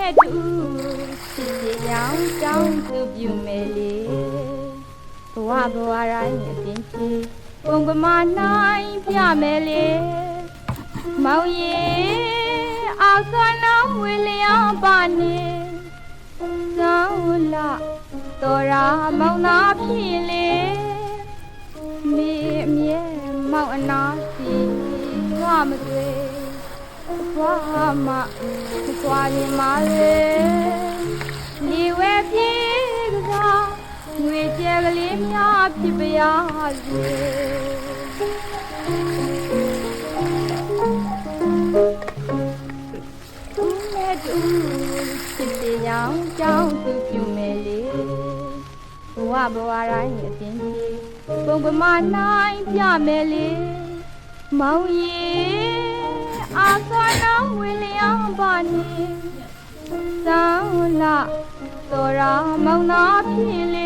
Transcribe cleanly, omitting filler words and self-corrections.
နဲ့တူချစ်ချစ်ကြောင်ကြောင်သူပြုမယ်လေဘဝဘဝတိုင်းအပြင်ချီပုံပမာနိုင်ပြမယ်လေမောင်ရီအာကနာမွေလျောင်းပါနေသောလာတော်ရာမောင်နာဖြစ်လေမေအမြဲမောင်အနာစီဝမတွေ့ဘွားမဘွားရင်မလေးဒီဝဲပြေကစားငွေကျဲကလေးများဖြစ်ပါရစေဦးနဲ့တူချစ်တဲ့ကြောင်ကြောင်သူပြုမယ်လေဘဝဘဝတိုင်းအတင်းကြီးပုံပမာနိုင်ပြမယ်လေမောင်ရီအာကနာဝေလျံပါနေသောလာတော်ရာမောင်နာဖြစ်လေ